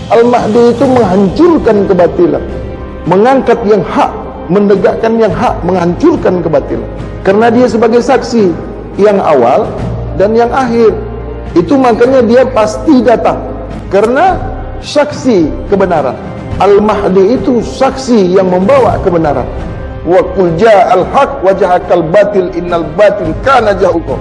Al-Mahdi itu menghancurkan kebatilan, mengangkat yang hak, menegakkan yang hak, menghancurkan kebatilan. Karena dia sebagai saksi yang awal dan yang akhir. Itu makanya dia pasti datang, karena saksi kebenaran. Al-Mahdi itu saksi yang membawa kebenaran. Wa qul ja'al haq wa jahaqal batil innal batil kana zahuqa.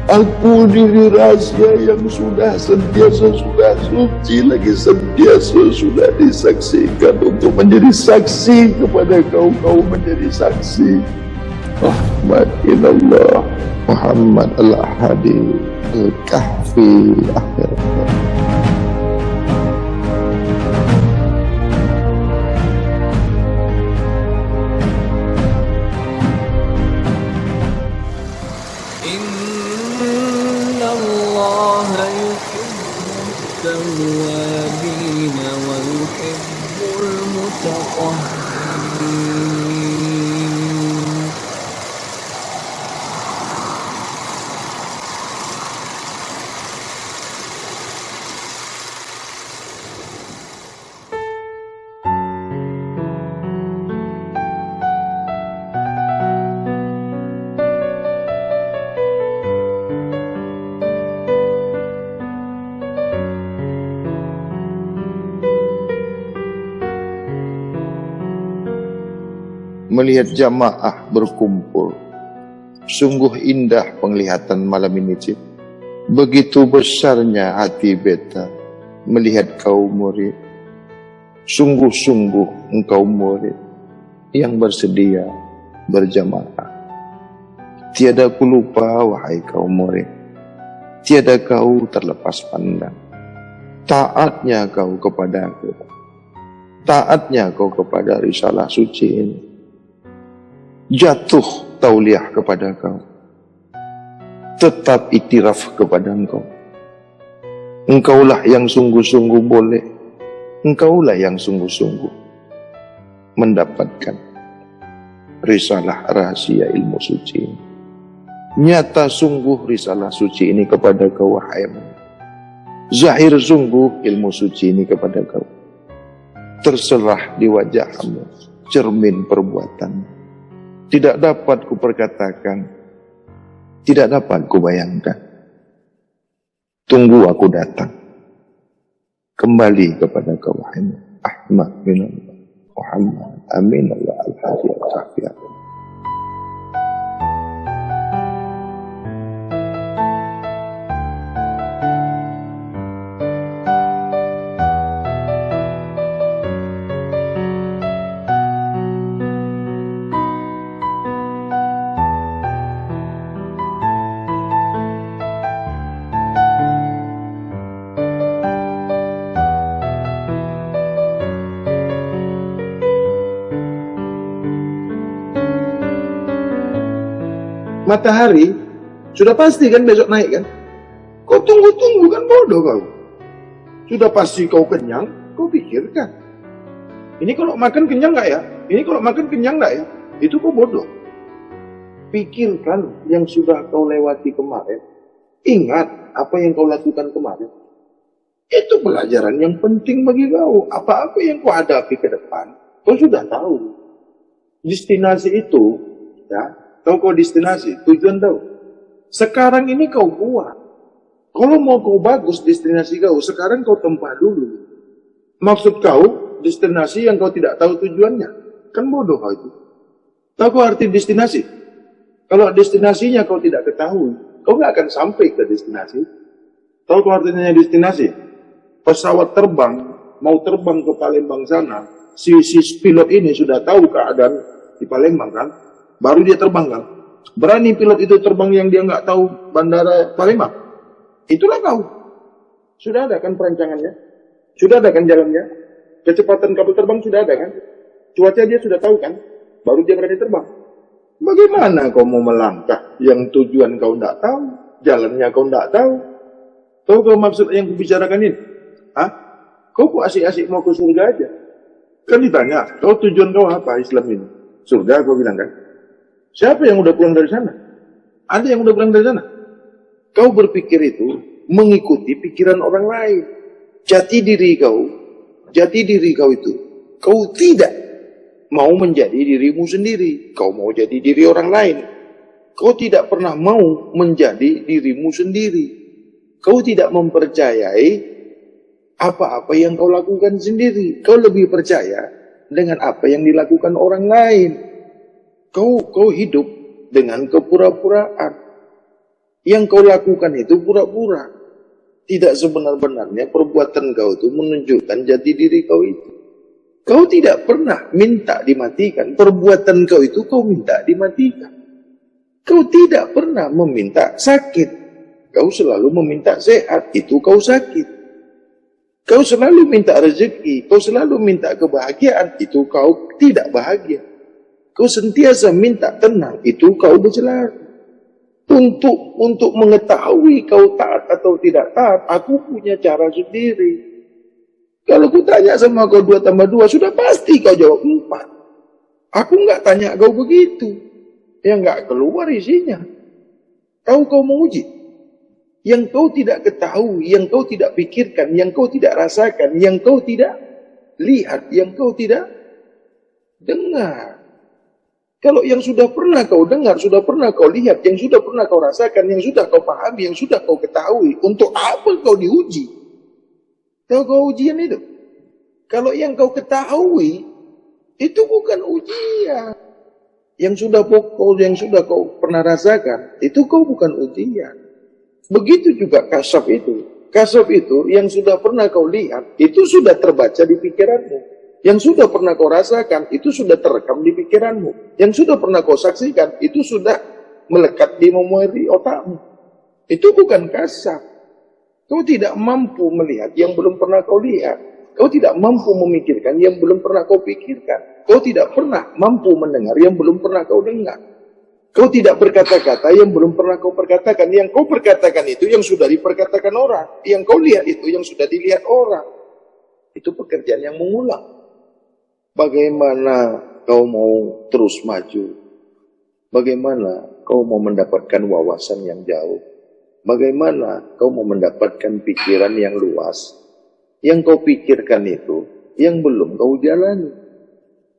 Aku diri rahasia yang sudah sentiasa sudah suci, lagi sentiasa sudah disaksikan untuk menjadi saksi kepada kau menjadi saksi. Rahmat ilallah Muhammad al-Hadi al-Kahfi akhir. Melihat jamaah berkumpul, sungguh indah penglihatan malam ini, Cip. Begitu besarnya hati beta melihat kau murid. Sungguh-sungguh engkau murid yang bersedia berjamaah. Tiada ku lupa, wahai kau murid, tiada kau terlepas pandang. Taatnya kau kepada aku, taatnya kau kepada risalah suci ini. Jatuh tauliah kepada kau, tetap iktiraf kepada engkau. Engkaulah yang sungguh-sungguh boleh, engkaulah yang sungguh-sungguh mendapatkan risalah rahasia ilmu suci ini. Nyata sungguh risalah suci ini kepada kau, wahai murid. Zahir sungguh ilmu suci ini kepada kau. Terserah di wajahmu cermin perbuatanmu. Tidak dapat kuperkatakan, tidak dapat kubayangkan. Tunggu aku datang kembali kepada kau, wahai Ahmad bin Muhammad Amin Allah al-Hadi al-Kahfi. Matahari sudah pasti kan besok naik kan? Kau tunggu-tunggu kan, bodoh kau. Sudah pasti kau kenyang, kau pikirkan. Ini kalau makan kenyang nggak ya? Ini kalau makan kenyang nggak ya? Itu kau bodoh. Pikirkan yang sudah kau lewati kemarin. Ingat apa yang kau lakukan kemarin. Itu pelajaran yang penting bagi kau. Apa-apa yang kau hadapi ke depan, kau sudah tahu. Destinasi itu, ya. Tahu kau destinasi, tujuan tahu. Sekarang ini kau buat. Kalau mau kau bagus destinasi kau, sekarang kau tempuh dulu. Maksud kau, destinasi yang kau tidak tahu tujuannya. Kan bodoh kau itu. Tahu kau arti destinasi? Kalau destinasinya kau tidak ketahui, kau nggak akan sampai ke destinasi. Tahu kau artinya destinasi? Pesawat terbang, mau terbang ke Palembang sana, si pilot ini sudah tahu keadaan di Palembang kan? Baru dia terbang kan. Berani pilot itu terbang yang dia nggak tahu bandara Palembang? Itulah kau. Sudah ada kan perancangannya? Sudah ada kan jalannya? Kecepatan kabel terbang sudah ada kan? Cuaca dia sudah tahu kan? Baru dia berani terbang. Bagaimana kau mau melangkah yang tujuan kau nggak tahu, jalannya kau nggak tahu? Tahu kau maksud yang kubicarakan ini? Hah? Kau kok asik-asik mau ke surga aja? Kan ditanya, kau tujuan kau apa Islam ini? Surga kau bilang kan? Siapa yang udah pulang dari sana? Ada yang udah pulang dari sana? Kau berpikir itu mengikuti pikiran orang lain. Jati diri kau Jati diri kau itu, kau tidak mau menjadi dirimu sendiri. Kau mau jadi diri orang lain. Kau tidak pernah mau menjadi dirimu sendiri. Kau tidak mempercayai apa-apa yang kau lakukan sendiri. Kau lebih percaya dengan apa yang dilakukan orang lain. Kau hidup dengan kepura-puraan. Yang kau lakukan itu pura-pura. Tidak sebenar-benarnya perbuatan kau itu menunjukkan jati diri kau itu. Kau tidak pernah minta dimatikan. Perbuatan kau itu kau minta dimatikan. Kau tidak pernah meminta sakit. Kau selalu meminta sehat. Itu kau sakit. Kau selalu minta rezeki. Kau selalu minta kebahagiaan. Itu kau tidak bahagia. Kau sentiasa minta tenang. Itu kau bercelana. Untuk mengetahui kau taat atau tidak taat, aku punya cara sendiri. Kalau ku tanya sama kau 2 tambah 2, sudah pasti kau jawab 4. Aku nggak tanya kau begitu. Ya nggak keluar isinya. Kau menguji. Yang kau tidak ketahui, yang kau tidak pikirkan, yang kau tidak rasakan, yang kau tidak lihat, yang kau tidak dengar. Kalau yang sudah pernah kau dengar, sudah pernah kau lihat, yang sudah pernah kau rasakan, yang sudah kau pahami, yang sudah kau ketahui, untuk apa kau diuji? Tahu kau ujian itu? Kalau yang kau ketahui, itu bukan ujian. Yang sudah pokok, yang sudah kau pernah rasakan, itu kau bukan ujian. Begitu juga kasab itu. Kasab itu yang sudah pernah kau lihat, itu sudah terbaca di pikiranmu. Yang sudah pernah kau rasakan, itu sudah terekam di pikiranmu. Yang sudah pernah kau saksikan, itu sudah melekat di memori otakmu. Itu bukan kasab. Kau tidak mampu melihat yang belum pernah kau lihat. Kau tidak mampu memikirkan yang belum pernah kau pikirkan. Kau tidak pernah mampu mendengar yang belum pernah kau dengar. Kau tidak berkata-kata yang belum pernah kau perkatakan. Yang kau perkatakan itu yang sudah diperkatakan orang. Yang kau lihat itu yang sudah dilihat orang. Itu pekerjaan yang mengulang. Bagaimana kau mau terus maju? Bagaimana kau mau mendapatkan wawasan yang jauh? Bagaimana kau mau mendapatkan pikiran yang luas? Yang kau pikirkan itu, yang belum kau jalani.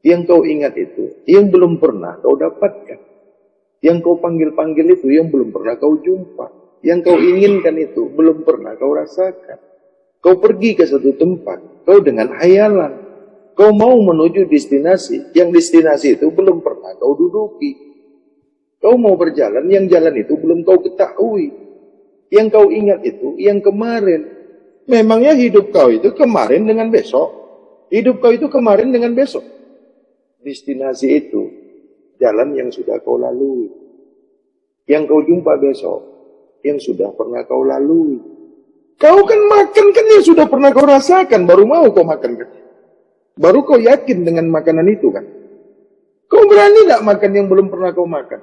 Yang kau ingat itu, yang belum pernah kau dapatkan. Yang kau panggil-panggil itu, yang belum pernah kau jumpa. Yang kau inginkan itu, belum pernah kau rasakan. Kau pergi ke satu tempat, kau dengan hayalan. Kau mau menuju destinasi, yang destinasi itu belum pernah kau duduki. Kau mau berjalan, yang jalan itu belum kau ketahui. Yang kau ingat itu, yang kemarin. Memangnya hidup kau itu kemarin dengan besok? Hidup kau itu kemarin dengan besok? Destinasi itu, jalan yang sudah kau lalui. Yang kau jumpa besok, yang sudah pernah kau lalui. Kau kan makan kan yang sudah pernah kau rasakan, baru mau kau makan kan? Baru kau yakin dengan makanan itu kan? Kau berani tak makan yang belum pernah kau makan?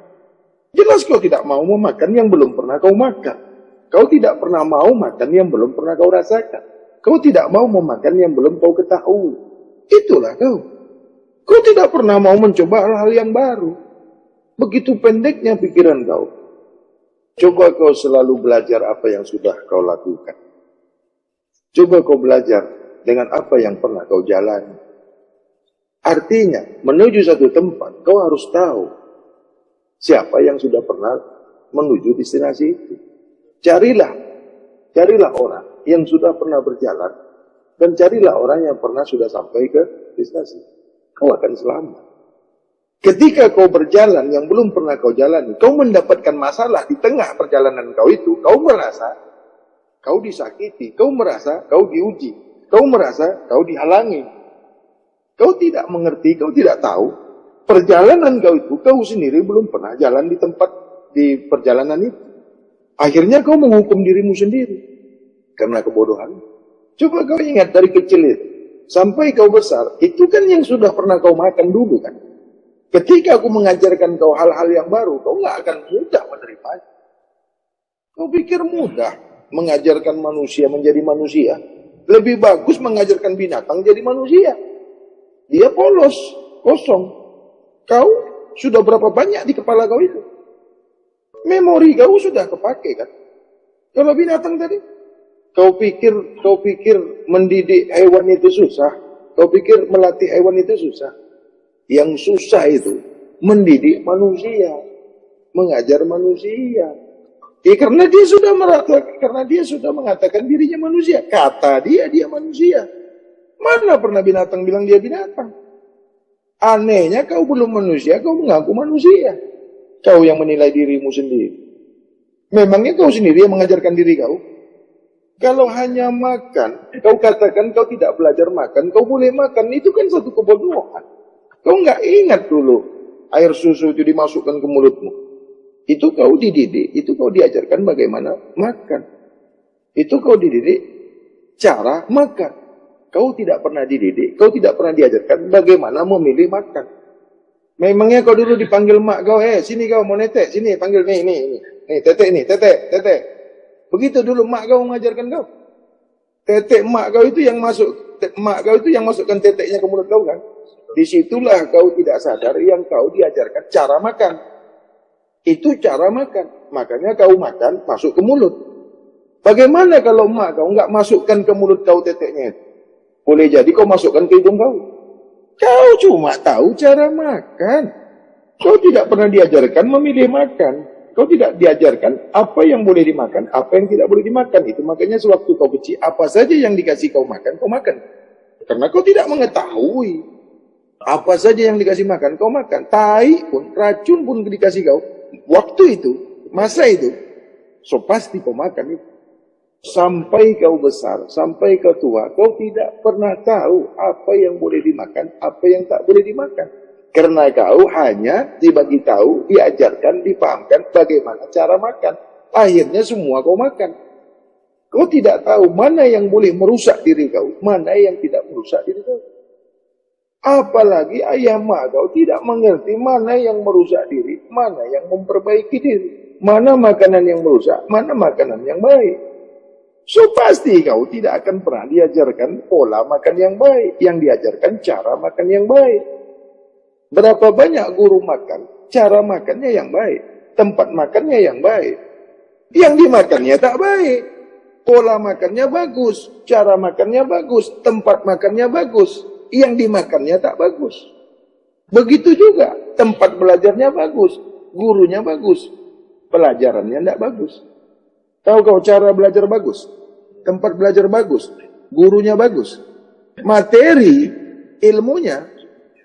Jelas kau tidak mau memakan yang belum pernah kau makan. Kau tidak pernah mau makan yang belum pernah kau rasakan. Kau tidak mau memakan yang belum kau ketahui. Itulah kau. Kau tidak pernah mau mencoba hal-hal yang baru. Begitu pendeknya pikiran kau. Coba kau selalu belajar apa yang sudah kau lakukan. Coba kau belajar dengan apa yang pernah kau jalani. Artinya, menuju satu tempat, kau harus tahu siapa yang sudah pernah menuju destinasi itu. Carilah orang yang sudah pernah berjalan, dan carilah orang yang pernah sudah sampai ke destinasi. Kau akan selamat. Ketika kau berjalan yang belum pernah kau jalani, kau mendapatkan masalah di tengah perjalanan kau itu, kau merasa kau disakiti, kau merasa kau diuji, kau merasa kau dihalangi. Kau tidak mengerti, kau tidak tahu. Perjalanan kau itu, kau sendiri belum pernah jalan di perjalanan itu. Akhirnya kau menghukum dirimu sendiri. Karena kebodohan. Coba kau ingat dari kecil itu. Sampai kau besar, itu kan yang sudah pernah kau makan dulu kan. Ketika aku mengajarkan kau hal-hal yang baru, kau nggak akan mudah menerimanya. Kau pikir mudah mengajarkan manusia menjadi manusia? Lebih bagus mengajarkan binatang jadi manusia. Dia polos, kosong. Kau sudah berapa banyak di kepala kau itu? Memori kau sudah kepake kan? Kalau binatang tadi, Kau pikir mendidik hewan itu susah? Kau pikir melatih hewan itu susah? Yang susah itu mendidik manusia, mengajar manusia. Karena dia sudah mengatakan dirinya manusia. Kata dia manusia. Mana pernah binatang bilang dia binatang? Anehnya kau belum manusia, kau mengaku manusia. Kau yang menilai dirimu sendiri. Memangnya kau sendiri yang mengajarkan diri kau? Kalau hanya makan, kau katakan kau tidak belajar makan, kau boleh makan, itu kan satu kebodohan. Kau nggak ingat dulu air susu itu dimasukkan ke mulutmu. Itu kau dididik, itu kau diajarkan bagaimana makan. Itu kau dididik cara makan. Kau tidak pernah dididik, kau tidak pernah diajarkan bagaimana memilih makan. Memangnya kau dulu dipanggil mak kau, sini kau mau netek, sini panggil nih, tetek. Begitu dulu mak kau mengajarkan kau. Tetek mak kau itu yang masukkan teteknya ke mulut kau kan. Disitulah kau tidak sadar yang kau diajarkan cara makan. Itu cara makan. Makanya kau makan masuk ke mulut. Bagaimana kalau mak kau nggak masukkan ke mulut kau teteknya? Boleh jadi kau masukkan ke hidung kau. Kau cuma tahu cara makan. Kau tidak pernah diajarkan memilih makan. Kau tidak diajarkan apa yang boleh dimakan, apa yang tidak boleh dimakan. Itu makanya sewaktu kau kecil, apa saja yang dikasih kau makan, kau makan. Karena kau tidak mengetahui. Apa saja yang dikasih makan, kau makan. Tai pun, racun pun dikasih kau. Waktu itu, masa itu, so pasti kau makan itu. Sampai kau besar, sampai kau tua, kau tidak pernah tahu apa yang boleh dimakan, apa yang tak boleh dimakan. Karena kau hanya dibagi tahu, diajarkan, dipahamkan bagaimana cara makan. Akhirnya semua kau makan. Kau tidak tahu mana yang boleh merusak diri kau, mana yang tidak merusak diri kau. Apalagi ayah mak kau tidak mengerti mana yang merusak diri, mana yang memperbaiki diri. Mana makanan yang merusak, mana makanan yang baik. So pasti kau tidak akan pernah diajarkan pola makan yang baik. Yang diajarkan cara makan yang baik. Berapa banyak guru makan, cara makannya yang baik. Tempat makannya yang baik. Yang dimakannya tak baik. Pola makannya bagus, cara makannya bagus, tempat makannya bagus. Yang dimakannya tak bagus. Begitu juga, tempat belajarnya bagus, gurunya bagus, pelajarannya tak bagus. Tahu kau cara belajar bagus, tempat belajar bagus, gurunya bagus, materi ilmunya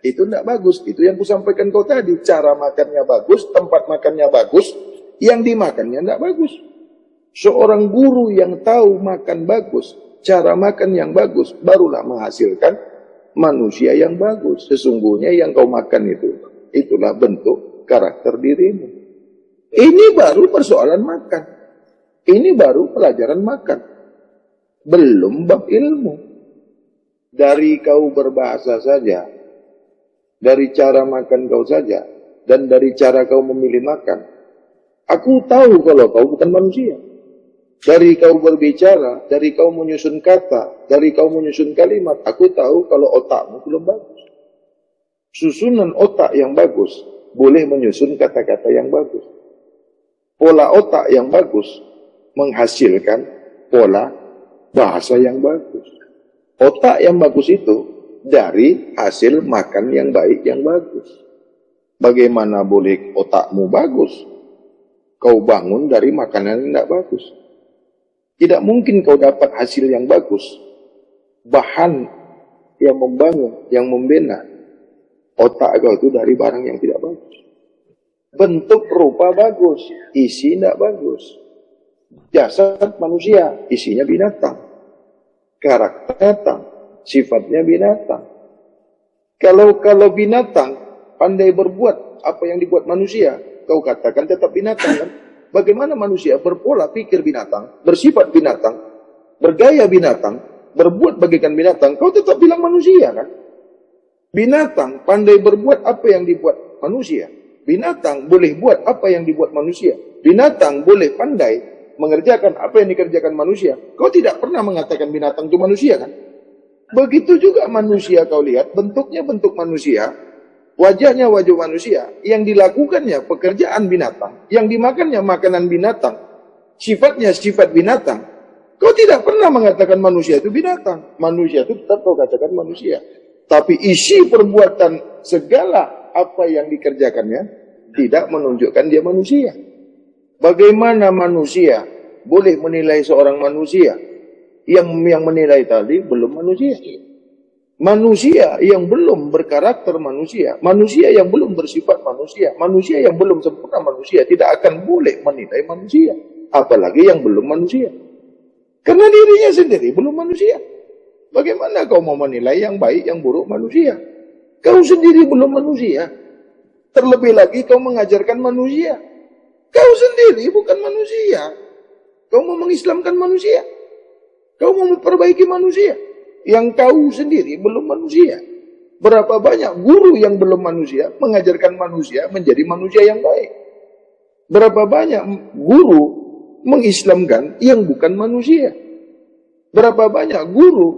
itu tidak bagus. Itu yang kusampaikan kau tadi, cara makannya bagus, tempat makannya bagus, yang dimakannya tidak bagus. Seorang guru yang tahu makan bagus, cara makan yang bagus, barulah menghasilkan manusia yang bagus. Sesungguhnya yang kau makan itu, itulah bentuk karakter dirimu. Ini baru persoalan makan. Ini baru pelajaran makan. Belum bab ilmu. Dari kau berbahasa saja, dari cara makan kau saja, dan dari cara kau memilih makan, aku tahu kalau kau bukan manusia. Dari kau berbicara, dari kau menyusun kata, dari kau menyusun kalimat, aku tahu kalau otakmu belum bagus. Susunan otak yang bagus boleh menyusun kata-kata yang bagus. Pola otak yang bagus menghasilkan pola bahasa yang bagus. Otak yang bagus itu dari hasil makan yang baik yang bagus. Bagaimana boleh otakmu bagus? Kau bangun dari makanan yang tidak bagus. Tidak mungkin kau dapat hasil yang bagus. Bahan yang membangun, yang membina otak kau itu dari barang yang tidak bagus. Bentuk rupa bagus, isi tidak bagus. Jasad manusia, isinya binatang. Karakter binatang, sifatnya binatang. Kalau binatang pandai berbuat apa yang dibuat manusia, kau katakan tetap binatang kan? Bagaimana manusia berpola pikir binatang, bersifat binatang, bergaya binatang, berbuat bagaikan binatang, kau tetap bilang manusia kan? Binatang pandai berbuat apa yang dibuat manusia. Binatang boleh buat apa yang dibuat manusia. Binatang boleh pandai mengerjakan apa yang dikerjakan manusia. Kau tidak pernah mengatakan binatang itu manusia kan? Begitu juga manusia kau lihat, bentuknya bentuk manusia, wajahnya wajah manusia, yang dilakukannya pekerjaan binatang, yang dimakannya makanan binatang, sifatnya sifat binatang. Kau tidak pernah mengatakan manusia itu binatang. Manusia itu tetap kau katakan manusia. Tapi isi perbuatan segala apa yang dikerjakannya tidak menunjukkan dia manusia. Bagaimana manusia boleh menilai seorang manusia yang menilai tadi belum manusia? Manusia yang belum berkarakter manusia, manusia yang belum bersifat manusia, manusia yang belum sempurna manusia tidak akan boleh menilai manusia, apalagi yang belum manusia. Karena dirinya sendiri belum manusia. Bagaimana kau mau menilai yang baik, yang buruk manusia? Kau sendiri belum manusia. Terlebih lagi kau mengajarkan manusia. Kau sendiri bukan manusia. Kau mau mengislamkan manusia. Kau mau memperbaiki manusia. Yang kau sendiri belum manusia. Berapa banyak guru yang belum manusia mengajarkan manusia menjadi manusia yang baik. Berapa banyak guru mengislamkan yang bukan manusia. Berapa banyak guru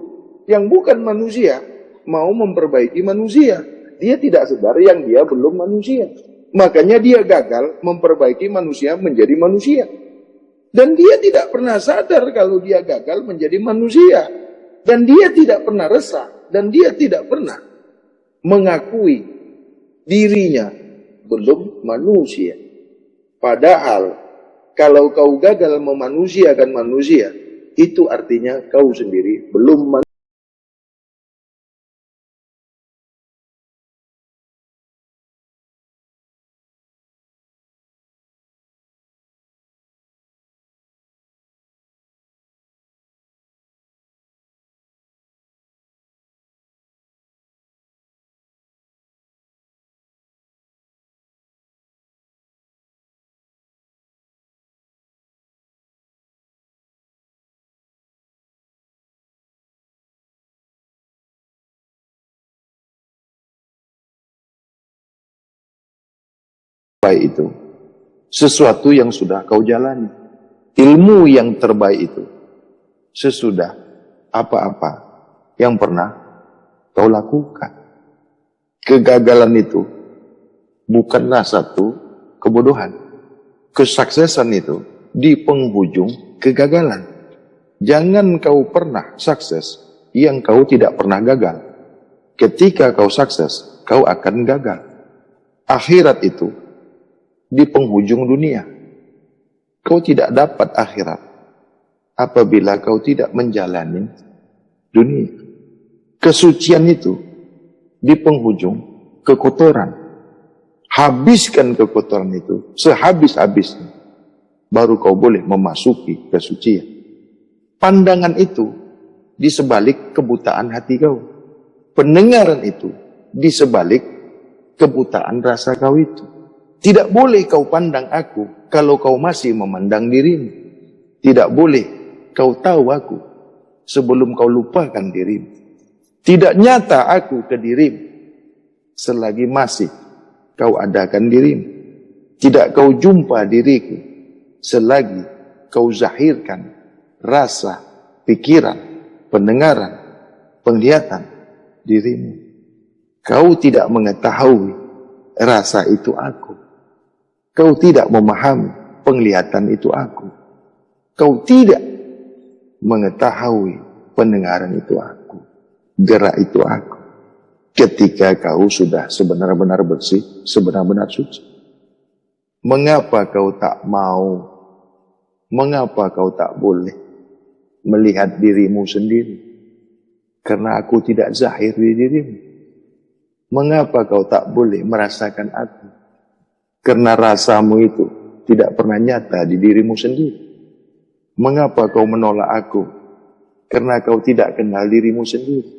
yang bukan manusia mau memperbaiki manusia. Dia tidak sadar yang dia belum manusia. Makanya dia gagal memperbaiki manusia menjadi manusia. Dan dia tidak pernah sadar kalau dia gagal menjadi manusia. Dan dia tidak pernah resah. Dan dia tidak pernah mengakui dirinya belum manusia. Padahal kalau kau gagal memanusiakan manusia, itu artinya kau sendiri belum manusia. Itu sesuatu yang sudah kau jalani. Ilmu yang terbaik itu sesudah apa-apa yang pernah kau lakukan. Kegagalan itu bukanlah satu kebodohan. Kesuksesan itu di penghujung kegagalan. Jangan kau pernah sukses yang kau tidak pernah gagal. Ketika kau sukses, kau akan gagal. Akhirat itu di penghujung dunia. Kau tidak dapat akhirat apabila kau tidak menjalani dunia. Kesucian itu di penghujung kekotoran. Habiskan kekotoran itu sehabis-habisnya. Baru kau boleh memasuki kesucian. Pandangan itu di sebalik kebutaan hati kau. Pendengaran itu di sebalik kebutaan rasa kau itu. Tidak boleh kau pandang aku kalau kau masih memandang dirimu. Tidak boleh kau tahu aku sebelum kau lupakan dirimu. Tidak nyata aku ke dirimu selagi masih kau adakan dirimu. Tidak kau jumpa diriku selagi kau zahirkan rasa, pikiran, pendengaran, penglihatan dirimu. Kau tidak mengetahui rasa itu aku. Kau tidak memahami penglihatan itu aku. Kau tidak mengetahui pendengaran itu aku. Gerak itu aku. Ketika kau sudah sebenar-benar bersih, sebenar-benar suci. Mengapa kau tak mau? Mengapa kau tak boleh melihat dirimu sendiri? Karena aku tidak zahir di dirimu. Mengapa kau tak boleh merasakan aku? Karena rasamu itu tidak pernah nyata di dirimu sendiri. Mengapa kau menolak aku? Karena kau tidak kenal dirimu sendiri.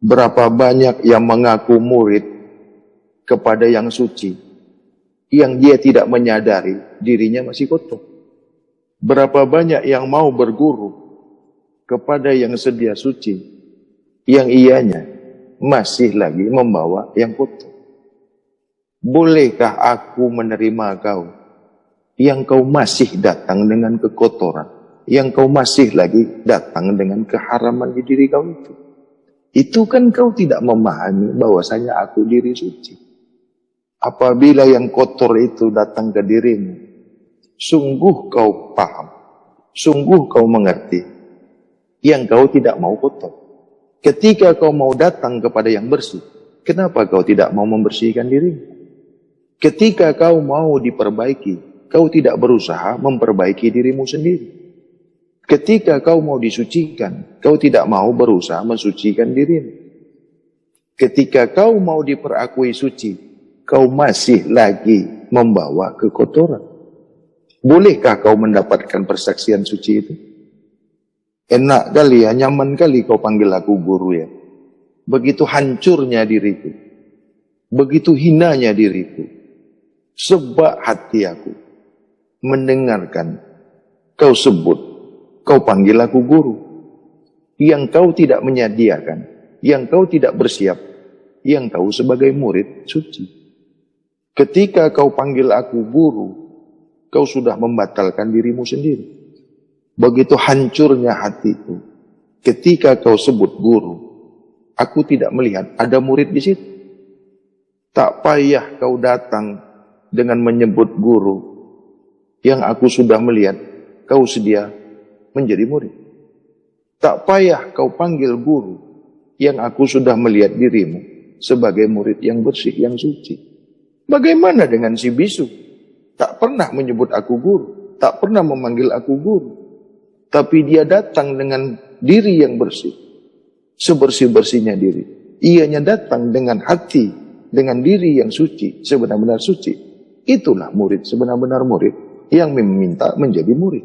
Berapa banyak yang mengaku murid kepada yang suci, yang dia tidak menyadari dirinya masih kotor. Berapa banyak yang mau berguru kepada yang sedia suci, yang ianya masih lagi membawa yang kotor. Bolehkah aku menerima kau yang kau masih datang dengan kekotoran, yang kau masih lagi datang dengan keharaman di diri kau itu? Itu kan kau tidak memahami bahwasanya aku diri suci. Apabila yang kotor itu datang ke dirimu, sungguh kau paham Sungguh kau mengerti yang kau tidak mau kotor. Ketika kau mau datang kepada yang bersih, kenapa kau tidak mau membersihkan dirimu? Ketika kau mau diperbaiki, kau tidak berusaha memperbaiki dirimu sendiri. Ketika kau mau disucikan, kau tidak mau berusaha mensucikan dirimu. Ketika kau mau diperakui suci, kau masih lagi membawa kekotoran. Bolehkah kau mendapatkan persaksian suci itu? Enak kali ya, nyaman kali kau panggil aku guru ya. Begitu hancurnya diriku, begitu hinanya diriku, sebab hati aku mendengarkan kau sebut, kau panggil aku guru. Yang kau tidak menyediakan, yang kau tidak bersiap, yang kau sebagai murid suci. Ketika kau panggil aku guru, kau sudah membatalkan dirimu sendiri. Begitu hancurnya hatiku ketika kau sebut guru, aku tidak melihat ada murid di situ. Tak payah kau datang dengan menyebut guru yang aku sudah melihat kau sedia menjadi murid. Tak payah kau panggil guru yang aku sudah melihat dirimu sebagai murid yang bersih, yang suci. Bagaimana dengan si bisu? Tak pernah menyebut aku guru, tak pernah memanggil aku guru. Tapi dia datang dengan diri yang bersih, sebersih-bersihnya diri. Ianya datang dengan hati, dengan diri yang suci, sebenar-benar suci. Itulah murid, sebenar-benar murid yang meminta menjadi murid.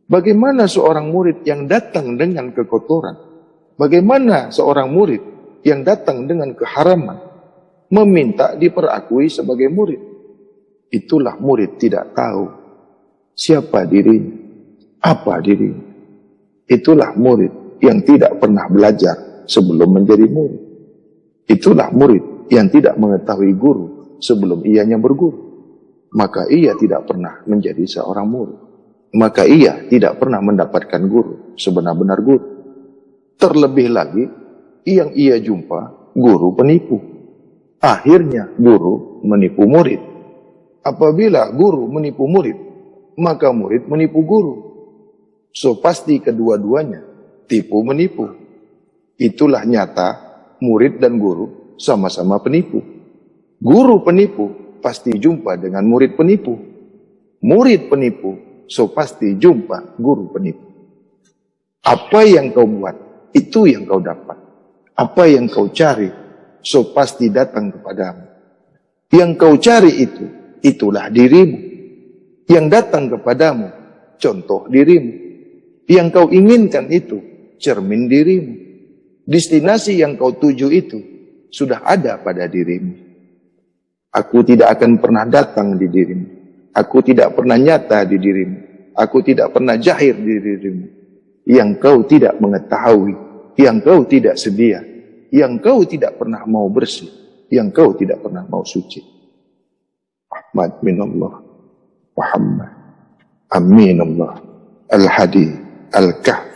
Bagaimana seorang murid yang datang dengan kekotoran? Bagaimana seorang murid yang datang dengan keharaman meminta diperakui sebagai murid? Itulah murid tidak tahu siapa dirinya, apa dirinya. Itulah murid yang tidak pernah belajar sebelum menjadi murid. Itulah murid yang tidak mengetahui guru sebelum ianya berguru. Maka ia tidak pernah menjadi seorang murid. Maka ia tidak pernah mendapatkan guru, sebenar-benar guru. Terlebih lagi, yang ia jumpa guru penipu. Akhirnya guru menipu murid. Apabila guru menipu murid, maka murid menipu guru. So pasti kedua-duanya tipu menipu. Itulah nyata murid dan guru sama-sama penipu. Guru penipu pasti jumpa dengan murid penipu. Murid penipu so pasti jumpa guru penipu. Apa yang kau buat, itu yang kau dapat. Apa yang kau cari, so pasti datang kepadamu. Yang kau cari itu, itulah dirimu. Yang datang kepadamu, contoh dirimu. Yang kau inginkan itu, cermin dirimu. Destinasi yang kau tuju itu, sudah ada pada dirimu. Aku tidak akan pernah datang di dirimu. Aku tidak pernah nyata di dirimu. Aku tidak pernah jahir di dirimu. Yang kau tidak mengetahui, yang kau tidak sedia, yang kau tidak pernah mau bersih, yang kau tidak pernah mau suci. Ahmad minallah, Muhammad, aminallah, al-hadi, al-kahf.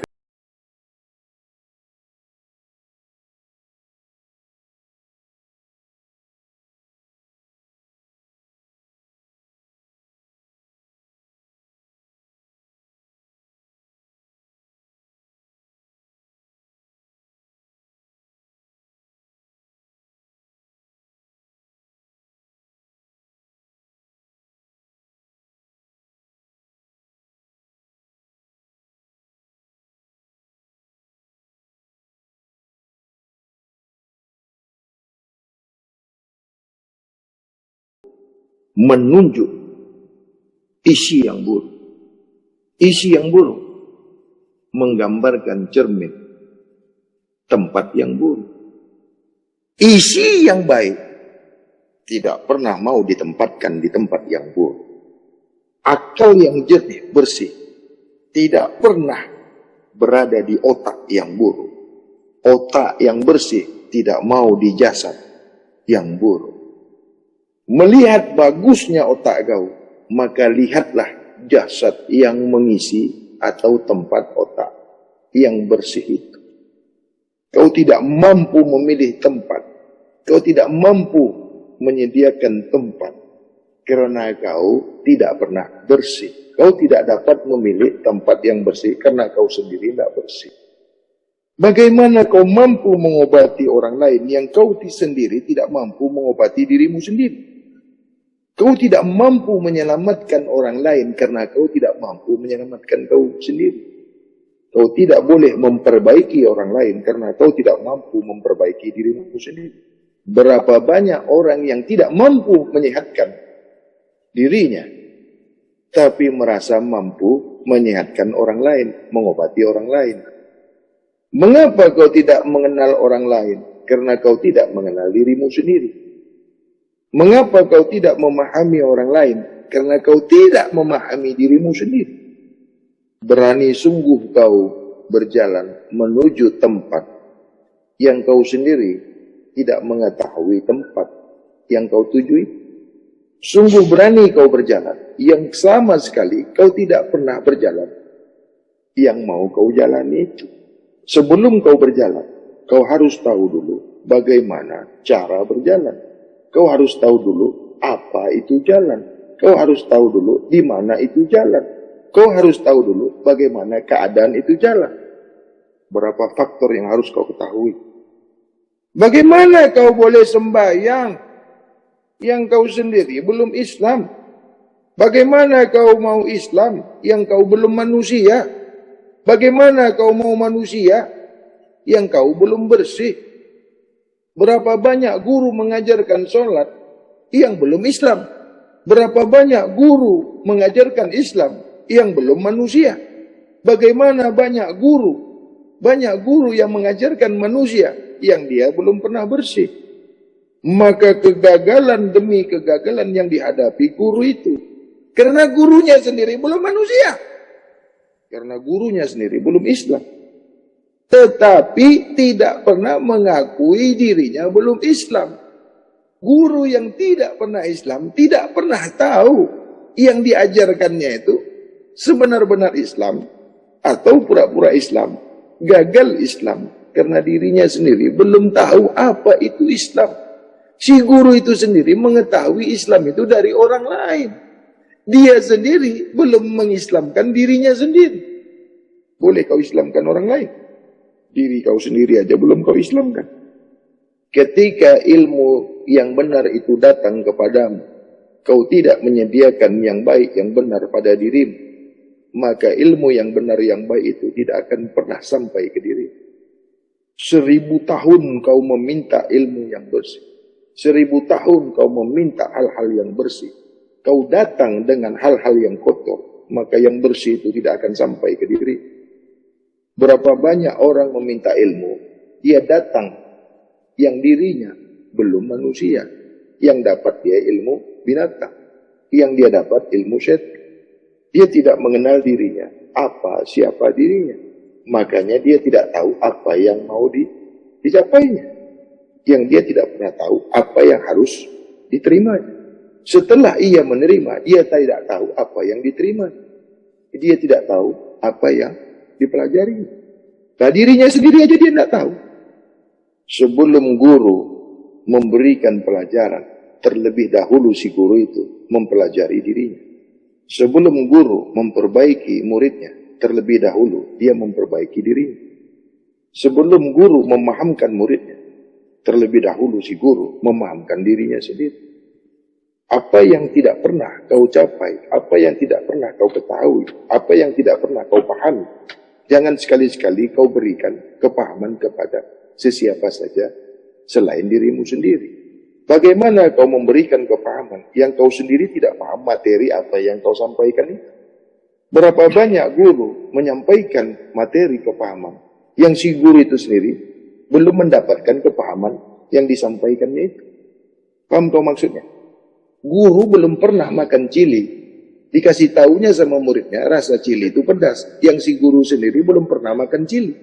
Menunjuk isi yang buruk. Isi yang buruk menggambarkan cermin tempat yang buruk. Isi yang baik tidak pernah mau ditempatkan di tempat yang buruk. Akal yang jernih, bersih, tidak pernah berada di otak yang buruk. Otak yang bersih tidak mau di jasad yang buruk. Melihat bagusnya otak kau, maka lihatlah jasad yang mengisi atau tempat otak yang bersih itu. Kau tidak mampu memilih tempat, kau tidak mampu menyediakan tempat, karena kau tidak pernah bersih. Kau tidak dapat memilih tempat yang bersih karena kau sendiri tidak bersih. Bagaimana kau mampu mengobati orang lain yang kau sendiri tidak mampu mengobati dirimu sendiri? Kau tidak mampu menyelamatkan orang lain karena kau tidak mampu menyelamatkan kau sendiri. Kau tidak boleh memperbaiki orang lain karena kau tidak mampu memperbaiki dirimu sendiri. Berapa banyak orang yang tidak mampu menyehatkan dirinya, tapi merasa mampu menyehatkan orang lain, mengobati orang lain. Mengapa kau tidak mengenal orang lain? Karena kau tidak mengenal dirimu sendiri. Mengapa kau tidak memahami orang lain? Karena kau tidak memahami dirimu sendiri. Berani sungguh kau berjalan menuju tempat yang kau sendiri tidak mengetahui tempat yang kau tujui. Sungguh berani kau berjalan yang sama sekali kau tidak pernah berjalan yang mau kau jalani itu. Sebelum kau berjalan, kau harus tahu dulu bagaimana cara berjalan. Kau harus tahu dulu apa itu jalan. Kau harus tahu dulu di mana itu jalan. Kau harus tahu dulu bagaimana keadaan itu jalan. Berapa faktor yang harus kau ketahui. Bagaimana kau boleh sembahyang yang kau sendiri belum Islam? Bagaimana kau mau Islam yang kau belum manusia? Bagaimana kau mau manusia yang kau belum bersih? Berapa banyak guru mengajarkan sholat yang belum Islam? Berapa banyak guru mengajarkan Islam yang belum manusia? Bagaimana banyak guru yang mengajarkan manusia yang dia belum pernah bersih? Maka kegagalan demi kegagalan yang dihadapi guru itu karena gurunya sendiri belum manusia, karena gurunya sendiri belum Islam, tetapi tidak pernah mengakui dirinya belum Islam. Guru yang tidak pernah Islam tidak pernah tahu yang diajarkannya itu sebenar-benar Islam atau pura-pura Islam, gagal Islam karena dirinya sendiri belum tahu apa itu Islam. Si guru itu sendiri mengetahui Islam itu dari orang lain. Dia sendiri belum mengislamkan dirinya sendiri. Boleh kau islamkan orang lain? Diri kau sendiri aja belum kau islamkan. Ketika ilmu yang benar itu datang kepadamu, kau tidak menyediakan yang baik, yang benar pada dirimu, maka ilmu yang benar, yang baik itu tidak akan pernah sampai ke diri. 1000 tahun kau meminta ilmu yang bersih, 1000 tahun kau meminta hal-hal yang bersih, kau datang dengan hal-hal yang kotor, maka yang bersih itu tidak akan sampai ke diri. Berapa banyak orang meminta ilmu, dia datang yang dirinya belum manusia, yang dapat dia ilmu binatang, yang dia dapat ilmu setan. Dia tidak mengenal dirinya, siapa dirinya. Makanya dia tidak tahu apa yang mau dicapainya. Yang dia tidak pernah tahu apa yang harus diterimanya. Setelah ia menerima, dia tidak tahu apa yang diterima. Dia tidak tahu apa yang dipelajarinya. Nah, dirinya sendiri aja dia tidak tahu. Sebelum guru memberikan pelajaran, terlebih dahulu si guru itu mempelajari dirinya. Sebelum guru memperbaiki muridnya, terlebih dahulu dia memperbaiki dirinya. Sebelum guru memahamkan muridnya, terlebih dahulu si guru memahamkan dirinya sendiri. Apa yang tidak pernah kau capai, apa yang tidak pernah kau ketahui, apa yang tidak pernah kau pahami, jangan sekali-sekali kau berikan kepahaman kepada sesiapa saja selain dirimu sendiri. Bagaimana kau memberikan kepahaman yang kau sendiri tidak paham materi apa yang kau sampaikan itu? Berapa banyak guru menyampaikan materi kepahaman yang si guru itu sendiri belum mendapatkan kepahaman yang disampaikannya itu. Paham kau maksudnya? Guru belum pernah makan cili, dikasih taunya sama muridnya rasa cili itu pedas, yang si guru sendiri belum pernah makan cili.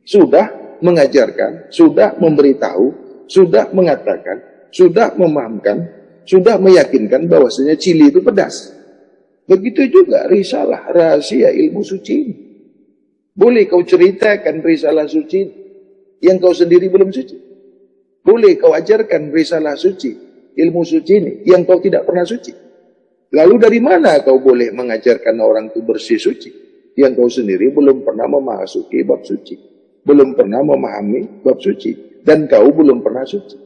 Sudah mengajarkan, sudah memberitahu, sudah mengatakan, sudah memahamkan, sudah meyakinkan bahwasanya cili itu pedas. Begitu juga risalah rahasia ilmu suci ini. Boleh kau ceritakan risalah suci yang kau sendiri belum suci. Boleh kau ajarkan risalah suci, ilmu suci ini yang kau tidak pernah suci. Lalu dari mana kau boleh mengajarkan orang itu bersih suci? Yang kau sendiri belum pernah memasuki bab suci. Belum pernah memahami bab suci. Dan kau belum pernah suci.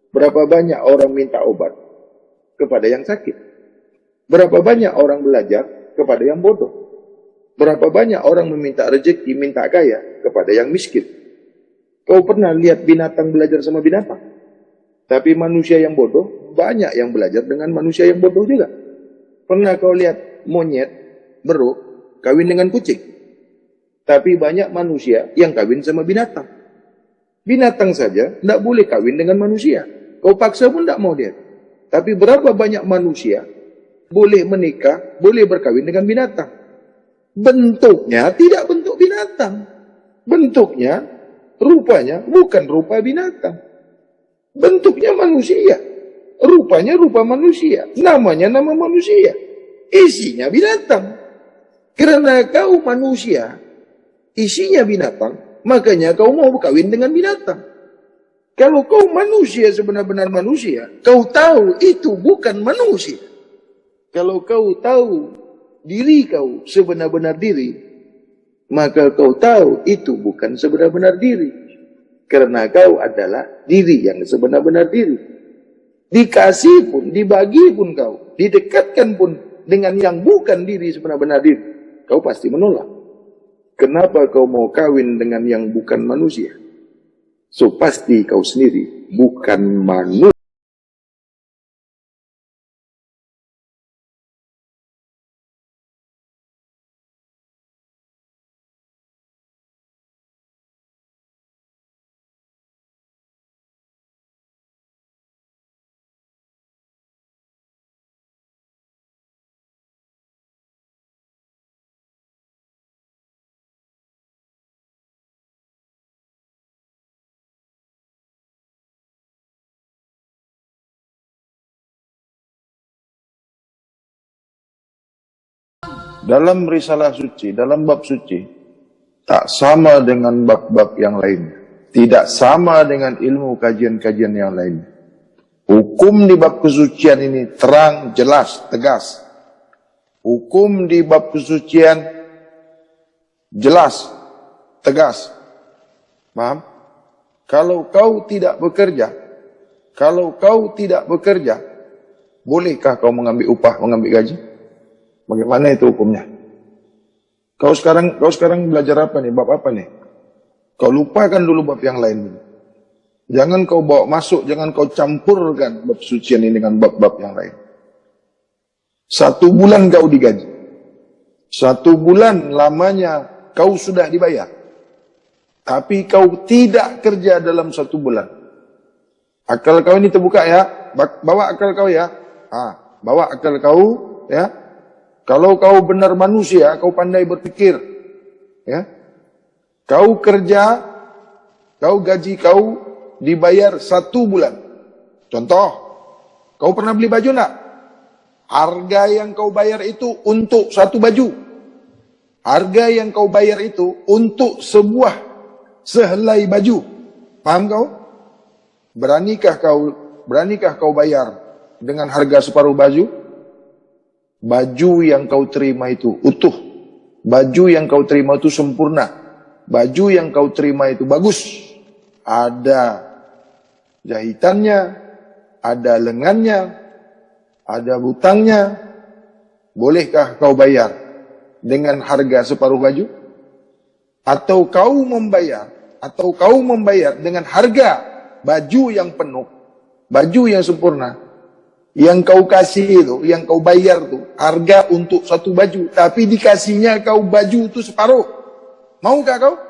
Berapa banyak orang minta obat kepada yang sakit? Berapa banyak orang belajar kepada yang bodoh? Berapa banyak orang meminta rezeki, minta kaya kepada yang miskin? Kau pernah lihat binatang belajar sama binatang? Tapi manusia yang bodoh, banyak yang belajar dengan manusia yang bodoh juga. Pernah kau lihat monyet, beruk, kawin dengan kucing? Tapi banyak manusia yang kawin sama binatang. Binatang saja tidak boleh kawin dengan manusia. Kau paksa pun tidak mau dia. Tapi berapa banyak manusia boleh menikah, boleh berkawin dengan binatang? Bentuknya tidak bentuk binatang. Bentuknya, rupanya bukan rupa binatang. Bentuknya manusia. Rupanya rupa manusia. Namanya nama manusia. Isinya binatang. Karena kau manusia, isinya binatang, makanya kau mau berkawin dengan binatang. Kalau kau manusia sebenar-benar manusia, kau tahu itu bukan manusia. Kalau kau tahu diri kau sebenar-benar diri, maka kau tahu itu bukan sebenar-benar diri. Karena kau adalah diri yang sebenar-benar diri. Dikasih pun, dibagi pun kau, didekatkan pun dengan yang bukan diri sebenar-benar diri, kau pasti menolak. Kenapa kau mau kawin dengan yang bukan manusia? So pasti kau sendiri bukan manusia. Dalam risalah suci, dalam bab suci, tak sama dengan bab-bab yang lain. Tidak sama dengan ilmu kajian-kajian yang lain. Hukum di bab kesucian ini terang, jelas, tegas. Hukum di bab kesucian jelas, tegas. Paham? Kalau kau tidak bekerja, bolehkah kau mengambil upah, mengambil gaji? Bagaimana itu hukumnya? Kau sekarang belajar apa nih? Bab apa nih? Kau lupakan dulu bab yang lain. Jangan kau bawa masuk, jangan kau campurkan bab sucian ini dengan bab-bab yang lain. 1 bulan kau digaji. 1 bulan lamanya kau sudah dibayar. Tapi kau tidak kerja dalam 1 bulan. Akal kau ini terbuka ya. Bawa akal kau ya. Bawa akal kau ya. Kalau kau benar manusia, kau pandai berpikir, ya, kau kerja, kau gaji kau dibayar 1 bulan. Contoh, kau pernah beli baju nak? Harga yang kau bayar itu untuk 1 baju. Harga yang kau bayar itu untuk sebuah sehelai baju. Paham kau? Beranikah kau bayar dengan harga separuh baju? Baju yang kau terima itu utuh. Baju yang kau terima itu sempurna. Baju yang kau terima itu bagus. Ada jahitannya, ada lengannya, ada butangnya. Bolehkah kau bayar dengan harga separuh baju? Atau kau membayar dengan harga baju yang penuh, baju yang sempurna? Yang kau kasih itu, yang kau bayar itu, harga untuk 1 baju. Tapi dikasihnya kau baju itu separuh. Maukah kau?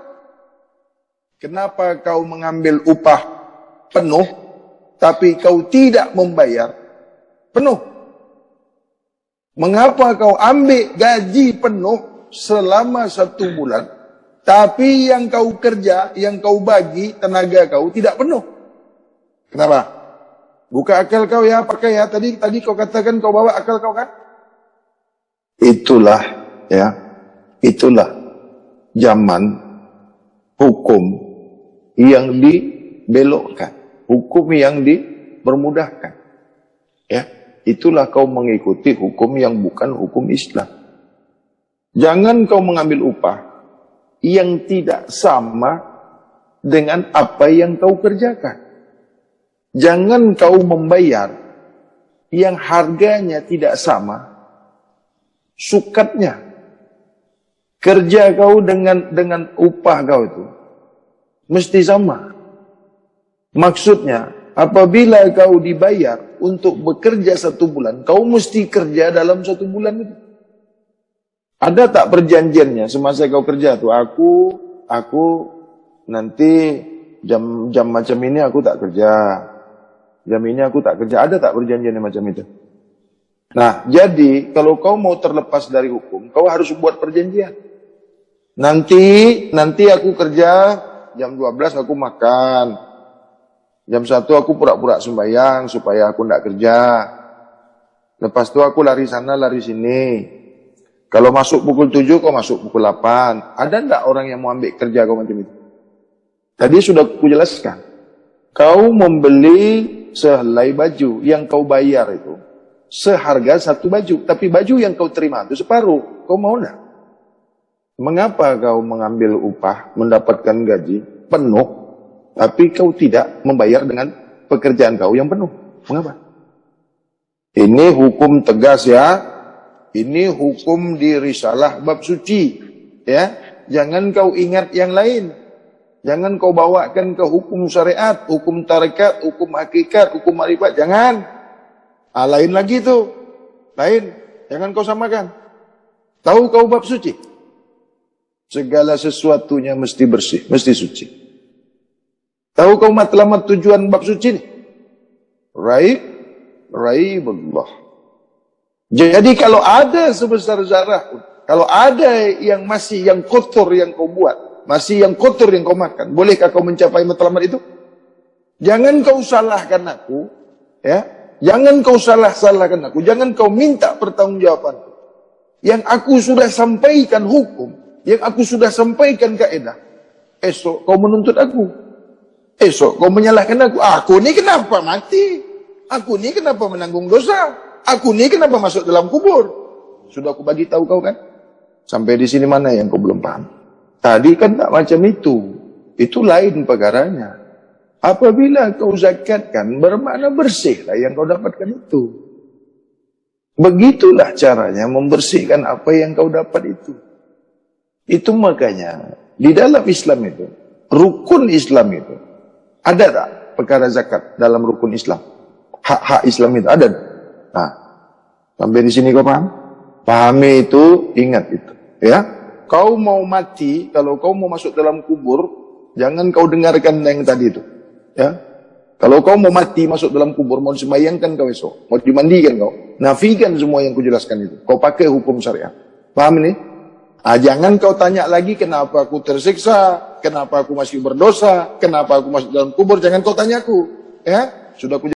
Kenapa kau mengambil upah penuh, tapi kau tidak membayar penuh? Mengapa kau ambil gaji penuh selama 1 bulan, tapi yang kau kerja, yang kau bagi, tenaga kau tidak penuh? Kenapa? Buka akal kau ya, pakai ya. Tadi kau katakan kau bawa akal kau kan? Itulah zaman hukum yang dibelokkan, hukum yang dipermudahkan. Ya, itulah kau mengikuti hukum yang bukan hukum Islam. Jangan kau mengambil upah yang tidak sama dengan apa yang kau kerjakan. Jangan kau membayar yang harganya tidak sama sukatnya. Kerja kau dengan upah kau itu mesti sama. Maksudnya, apabila kau dibayar untuk bekerja 1 bulan, kau mesti kerja dalam 1 bulan itu. Ada tak perjanjiannya semasa kau kerja tuh? Aku nanti jam macam ini aku tak kerja. Jam ini aku tak kerja. Ada tak perjanjiannya macam itu? Nah, jadi kalau kau mau terlepas dari hukum, kau harus buat perjanjian. Nanti aku kerja jam 12 aku makan. Jam 1 aku pura-pura sembahyang supaya aku tidak kerja. Lepas itu aku lari sana, lari sini. Kalau masuk pukul 7, kau masuk pukul 8. Ada tidak orang yang mau ambil kerja kau macam itu? Tadi sudah aku jelaskan. Kau membeli sehelai baju yang kau bayar itu seharga 1 baju. Tapi baju yang kau terima itu separuh. Kau mau tidak? Mengapa kau mengambil upah, mendapatkan gaji penuh, tapi kau tidak membayar dengan pekerjaan kau yang penuh? Mengapa? Ini hukum tegas ya. Ini hukum di Risalah bab suci. Ya, jangan kau ingat yang lain. Jangan kau bawakan ke hukum syariat, hukum tarekat, hukum hakikat, hukum marifat. Jangan. Lain lagi itu. Lain. Jangan kau samakan. Tahu kau bab suci? Segala sesuatunya mesti bersih, mesti suci. Tahu kau matlamat tujuan bab suci ini? Raibullah. Jadi kalau ada sebesar zarah, kalau ada yang masih yang kotor yang kau buat, masih yang kotor yang kau makan, bolehkah kau mencapai matlamat itu? Jangan kau salahkan aku, ya. Jangan kau salahkan aku, jangan kau minta pertanggungjawaban. Yang aku sudah sampaikan hukum, yang aku sudah sampaikan kaidah. Esok kau menuntut aku. Esok kau menyalahkan aku. Aku ni kenapa mati? Aku ni kenapa menanggung dosa? Aku ni kenapa masuk dalam kubur? Sudah aku bagi tahu kau kan? Sampai di sini mana yang kau belum paham? Tadi kan tak macam itu. Itu lain perkaranya. Apabila kau zakatkan, bermakna bersihlah yang kau dapatkan itu. Begitulah caranya membersihkan apa yang kau dapat itu. Itu makanya di dalam Islam itu, rukun Islam itu, ada tak perkara zakat dalam rukun Islam? Hak-hak Islam itu ada. Nah, sampai di sini kau paham? Pahami itu, ingat itu. Ya, kau mau mati, kalau kau mau masuk dalam kubur, jangan kau dengarkan yang tadi itu. Ya, kalau kau mau mati masuk dalam kubur, mau disembayangkan kau esok, mau dimandikan kau, nafikan semua yang kujelaskan itu. Kau pakai hukum syariat. Paham ini? Jangan kau tanya lagi kenapa aku tersiksa, kenapa aku masih berdosa, kenapa aku masuk dalam kubur. Jangan kau tanya aku. Ya, sudah aku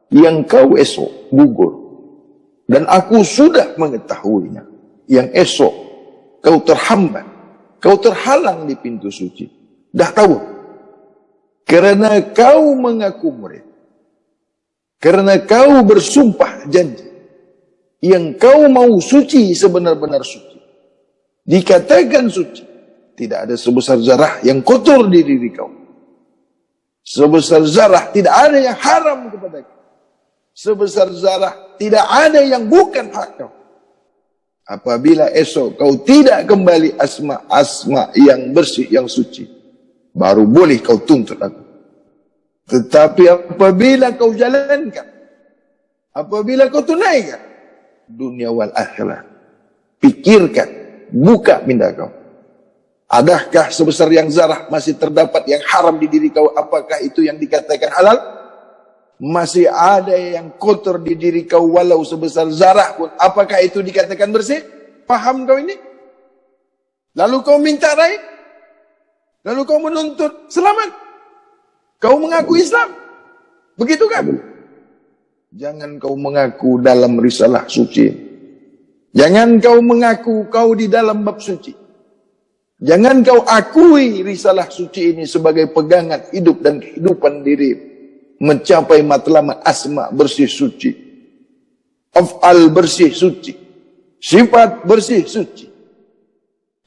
yang kau esok gugur dan aku sudah mengetahuinya, yang esok kau terhambat, kau terhalang di pintu suci, dah tahu karena kau mengaku murid, karena kau bersumpah janji yang kau mau suci sebenar-benar suci, dikatakan suci, tidak ada sebesar zarah yang kotor di diri kau, sebesar zarah tidak ada yang haram kepada kau, sebesar zarah tidak ada yang bukan hak kau. Apabila esok kau tidak kembali asma-asma yang bersih, yang suci, baru boleh kau tuntut aku. Tetapi apabila kau jalankan, apabila kau tunaikan, dunia wal akhirat, pikirkan, buka minda kau. Adakah sebesar yang zarah masih terdapat yang haram di diri kau? Apakah itu yang dikatakan halal? Masih ada yang kotor di diri kau walau sebesar zarah pun. Apakah itu dikatakan bersih? Paham kau ini? Lalu kau minta raih? Lalu kau menuntut selamat? Kau mengaku Islam? Begitu kan? Jangan kau mengaku dalam risalah suci. Jangan kau mengaku kau di dalam bab suci. Jangan kau akui risalah suci ini sebagai pegangan hidup dan kehidupan diri. Mencapai matlamat asma bersih suci. Af'al bersih suci. Sifat bersih suci.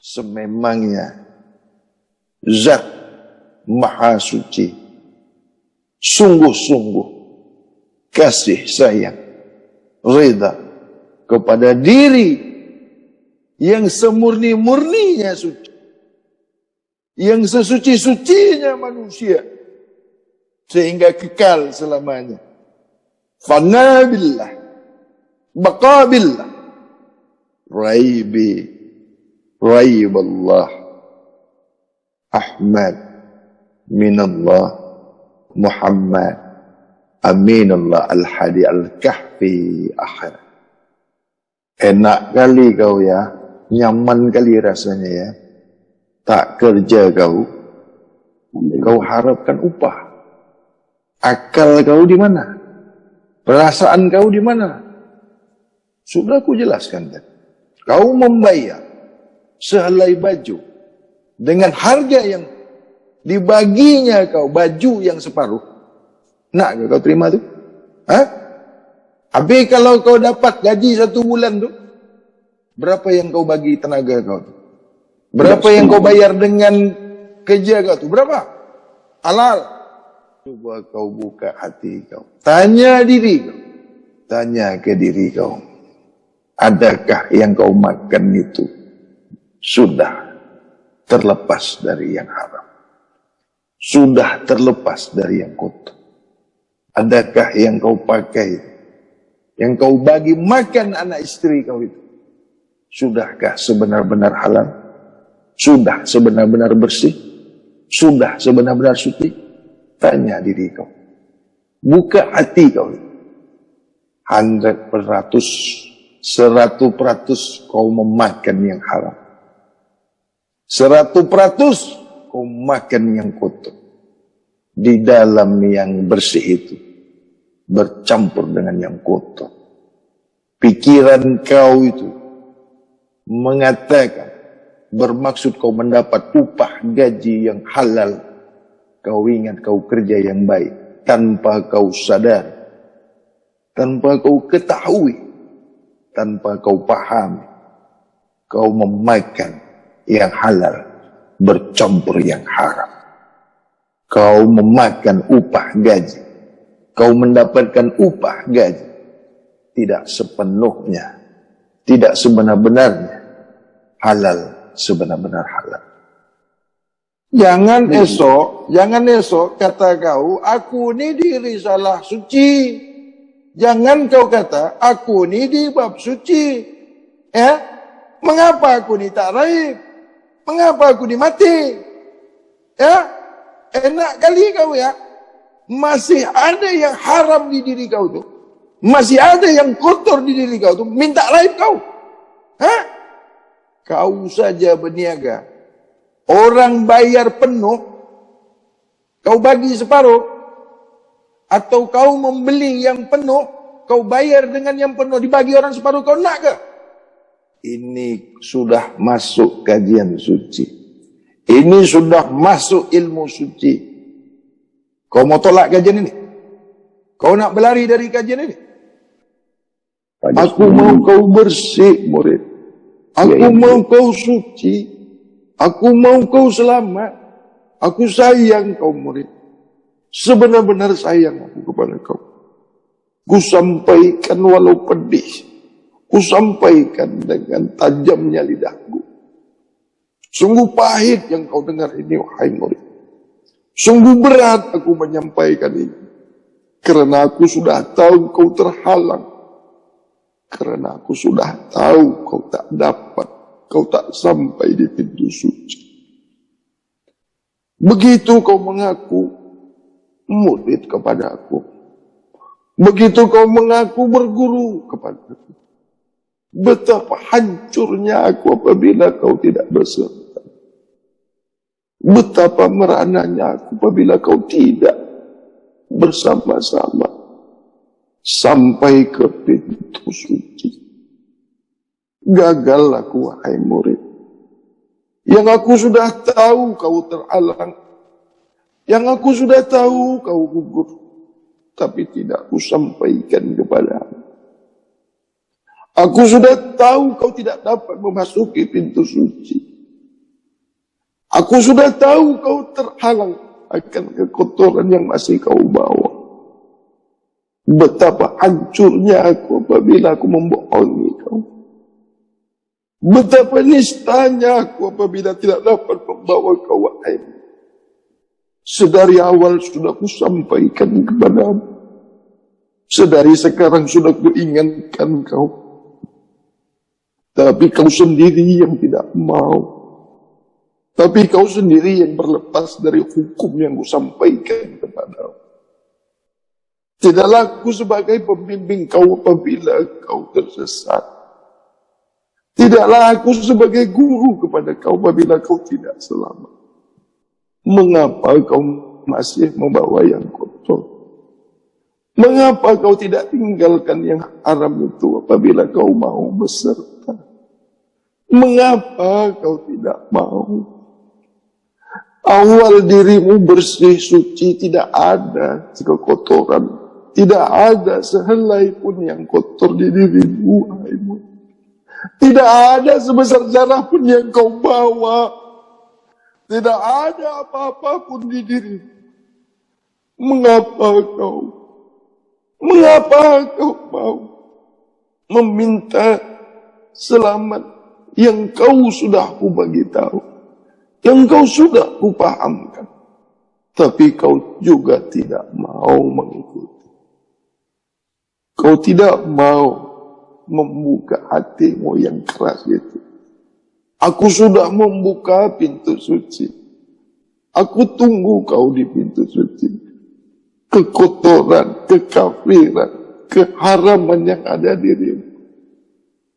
Sememangnya zat maha suci. Sungguh-sungguh kasih sayang, reda kepada diri yang semurni-murninya suci. Yang sesuci-sucinya manusia. Sehingga kekal selamanya. Fana billah. Baqa billah. Raiballah. Ahmad. Minallah. Muhammad. Aminullah al-hadi al-kahfi akhir. Enak kali kau ya. Nyaman kali rasanya ya. Tak kerja kau, kau harapkan upah. Akal kau di mana? Perasaan kau di mana? Sudah aku jelaskan kan. Kau membayar sehelai baju dengan harga yang dibaginya kau, baju yang separuh. Nak kau terima tu? Hah? Habis kalau kau dapat gaji 1 bulan tu, berapa yang kau bagi tenaga kau tu? Berapa yang kau bayar dengan kerja kau tu? Berapa? Halal. Cuba kau buka hati kau. Tanya diri kau. Tanya ke diri kau. Adakah yang kau makan itu sudah terlepas dari yang haram? Sudah terlepas dari yang kotor? Adakah yang kau pakai, yang kau bagi makan anak istri kau itu, sudahkah sebenar-benar halal? Sudah sebenar-benar bersih? Sudah sebenar-benar suci? Tanya diri kau. Buka hati kau. 100%, 100% kau memakan yang haram. 100% kau makan yang kotor. Di dalam yang bersih itu bercampur dengan yang kotor. Pikiran kau itu mengatakan, bermaksud kau mendapat upah gaji yang halal. Kau ingat kau kerja yang baik. Tanpa kau sadar. Tanpa kau ketahui. Tanpa kau paham. Kau memakan yang halal bercampur yang haram. Kau memakan upah gaji. Kau mendapatkan upah gaji. Tidak sepenuhnya. Tidak sebenar-benarnya halal. Sebenar-benar halal. Jangan esok kata kau, aku ni di risalah suci. Jangan kau kata, aku ni di bab suci. Ya? Mengapa aku ni tak raib? Mengapa aku ni mati? Ya? Enak kali kau ya. Masih ada yang haram di diri kau tu. Masih ada yang kotor di diri kau tu. Minta raib kau. Hah? Kau saja berniaga. Orang bayar penuh, kau bagi separuh. Atau kau membeli yang penuh, kau bayar dengan yang penuh, dibagi orang separuh, kau nak ke? Ini sudah masuk kajian suci. Ini sudah masuk ilmu suci. Kau mau tolak kajian ini? Kau nak berlari dari kajian ini? Aku mau kau bersih, murid. Aku mau kau suci. Aku mau kau selamat. Aku sayang kau murid. Sebenar-benar sayang aku kepada kau. Ku sampaikan walau pedih. Ku sampaikan dengan tajamnya lidahku. Sungguh pahit yang kau dengar ini, wahai murid. Sungguh berat aku menyampaikan ini. Karena aku sudah tahu kau terhalang. Karena aku sudah tahu kau tak dapat, kau tak sampai di pintu suci. Begitu kau mengaku murid kepada aku, begitu kau mengaku berguru kepada aku, betapa hancurnya aku apabila kau tidak berserta. Betapa merananya aku apabila kau tidak bersama-sama sampai ke pintu suci. Gagal aku, wahai murid. Yang aku sudah tahu kau terhalang, yang aku sudah tahu kau gugur, tapi tidak aku sampaikan kepadamu. Aku sudah tahu kau tidak dapat memasuki pintu suci. Aku sudah tahu kau terhalang akan kekotoran yang masih kau bawa. Betapa hancurnya aku apabila aku membohongi kau. Betapa nistanya aku apabila tidak dapat membawa kau, wahai. Sedari awal sudah ku sampaikan kepadamu. Sedari sekarang sudah ku ingatkan kau. Tapi kau sendiri yang tidak mau. Tapi kau sendiri yang berlepas dari hukum yang ku sampaikan kepadamu. Tidaklah aku sebagai pembimbing kau apabila kau tersesat. Tidaklah aku sebagai guru kepada kau apabila kau tidak selamat. Mengapa kau masih membawa yang kotor? Mengapa kau tidak tinggalkan yang haram itu apabila kau mau beserta? Mengapa kau tidak mau? Awal dirimu bersih suci, tidak ada kekotoran, tidak ada sehelai pun yang kotor di dirimu, wahai murid. Tidak ada sebesar darah pun yang kau bawa. Tidak ada apa-apa pun di dirimu. Mengapa kau mau meminta selamat yang kau sudah ku bagi tahu, yang kau sudah ku pahamkan, tapi kau juga tidak mau mengikuti. Kau tidak mau membuka hatimu yang keras itu. Aku sudah membuka pintu suci. Aku tunggu kau di pintu suci. Kekotoran, kekafiran, keharaman yang ada dirimu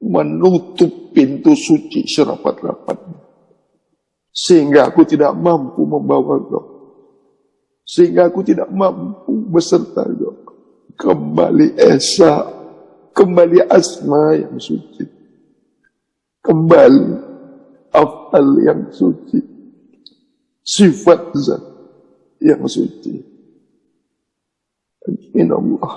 menutup pintu suci serapat-rapatnya. Sehingga aku tidak mampu membawa kau. Sehingga aku tidak mampu beserta kau. Kembali Esa, kembali Asma yang suci. Kembali afal yang suci. Sifat zat yang suci. Amin Allah.